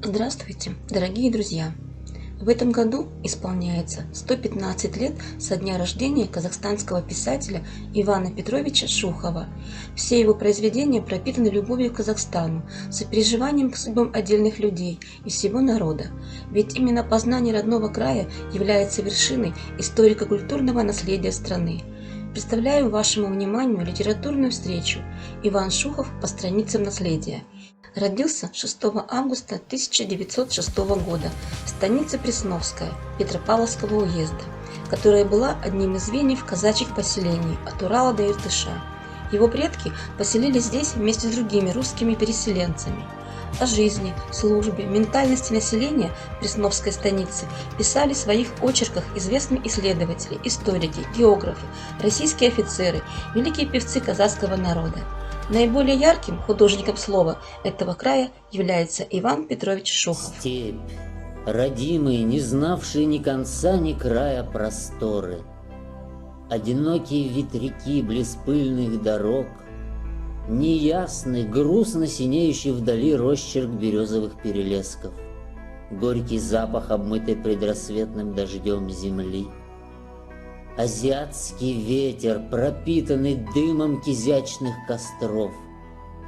Здравствуйте, дорогие друзья! В этом году исполняется 115 лет со дня рождения казахстанского писателя Ивана Петровича Шухова. Все его произведения пропитаны любовью к Казахстану, сопереживанием к судьбам отдельных людей и всего народа. Ведь именно познание родного края является вершиной историко-культурного наследия страны. Представляю вашему вниманию литературную встречу «Иван Шухов по страницам наследия». Родился 6 августа 1906 года в станице Пресновская Петропавловского уезда, которая была одним из звеньев казачьих поселений от Урала до Иртыша. Его предки поселились здесь вместе с другими русскими переселенцами. О жизни, службе, ментальности населения Пресновской станицы писали в своих очерках известные исследователи, историки, географы, российские офицеры, великие певцы казахского народа. Наиболее ярким художником слова этого края является Иван Петрович Шухов. Степь, родимые, не знавшие ни конца, ни края просторы, одинокие ветряки близ пыльных дорог, неясный, грустно синеющий вдали росчерк березовых перелесков, горький запах, обмытой предрассветным дождем земли, азиатский ветер, пропитанный дымом кизячных костров,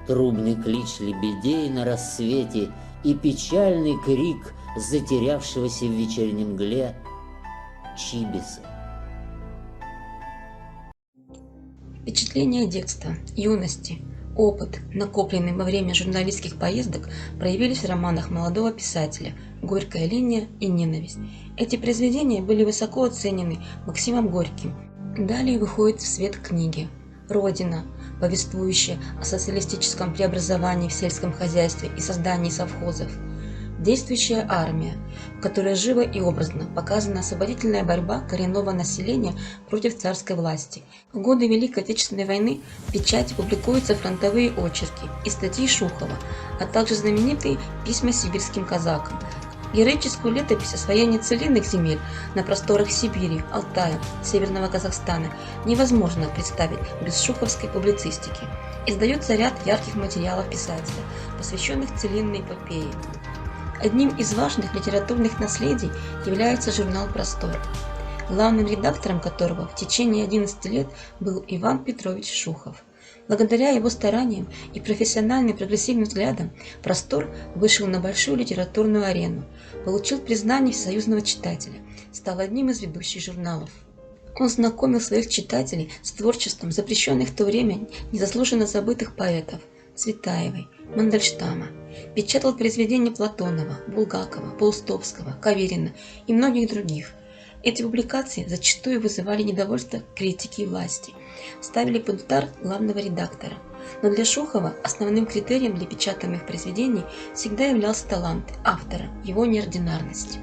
трубный клич лебедей на рассвете и печальный крик затерявшегося в вечернем мгле чибиса. Впечатления детства, юности, опыт, накопленный во время журналистских поездок, проявились в романах молодого писателя «Горькая линия» и «Ненависть». Эти произведения были высоко оценены Максимом Горьким. Далее выходят в свет книги «Родина», повествующая о социалистическом преобразовании в сельском хозяйстве и создании совхозов, «Действующая армия», в которой живо и образно показана освободительная борьба коренного населения против царской власти. В годы Великой Отечественной войны в печати публикуются фронтовые очерки и статьи Шухова, а также знаменитые письма сибирским казакам. Героическую летопись освоения целинных земель на просторах Сибири, Алтая, Северного Казахстана невозможно представить без шуховской публицистики. Издается ряд ярких материалов писателя, посвященных целинной эпопее. Одним из важных литературных наследий является журнал «Простор», главным редактором которого в течение 11 лет был Иван Петрович Шухов. Благодаря его стараниям и профессиональным прогрессивным взглядам «Простор» вышел на большую литературную арену, получил признание всесоюзного читателя, стал одним из ведущих журналов. Он знакомил своих читателей с творчеством запрещенных в то время незаслуженно забытых поэтов Цветаевой, Мандельштама, печатал произведения Платонова, Булгакова, Паустовского, Каверина и многих других. Эти публикации зачастую вызывали недовольство критики и власти, ставили под удар главного редактора. Но для Шухова основным критерием для печатаемых произведений всегда являлся талант автора, его неординарность.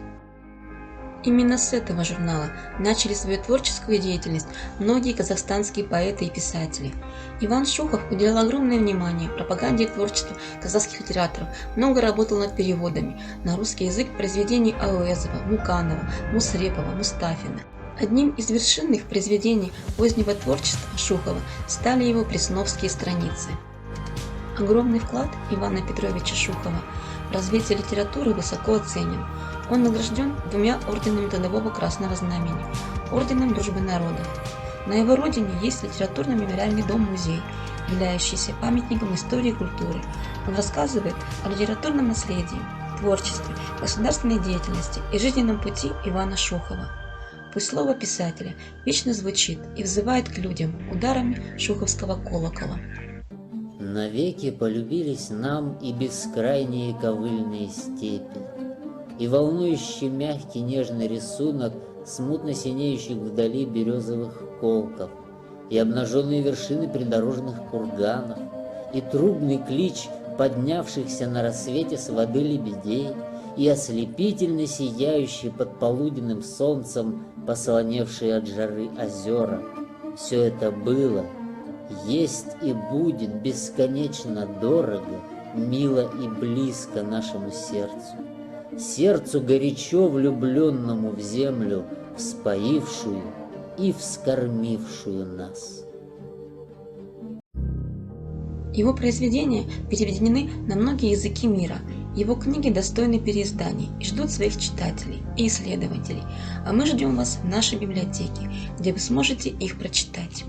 Именно с этого журнала начали свою творческую деятельность многие казахстанские поэты и писатели. Иван Шухов уделял огромное внимание пропаганде и творчеству казахских литераторов, много работал над переводами на русский язык произведений Ауэзова, Муканова, Мусрепова, Мустафина. Одним из вершинных произведений позднего творчества Шухова стали его «Пресновские страницы». Огромный вклад Ивана Петровича Шухова в развитие литературы высоко оценен. Он награжден 2 орденами Трудового Красного Знамени, орденом Дружбы народов. На его родине есть литературно-мемориальный дом-музей, являющийся памятником истории и культуры. Он рассказывает о литературном наследии, творчестве, государственной деятельности и жизненном пути Ивана Шухова. Пусть слово писателя вечно звучит и взывает к людям ударами шуховского колокола. Навеки полюбились нам и бескрайние ковыльные степи, и волнующий мягкий нежный рисунок смутно синеющих вдали березовых колков, и обнаженные вершины придорожных курганов, и трубный клич поднявшихся на рассвете с воды лебедей, и ослепительно сияющие под полуденным солнцем посолоневшие от жары озера. Все это было, есть и будет бесконечно дорого, мило и близко нашему сердцу горячо влюбленному в землю, вспоившую и вскормившую нас. Его произведения переведены на многие языки мира Его книги достойны переизданий и ждут своих читателей и исследователей, а мы ждем вас в нашей библиотеке, где вы сможете их прочитать.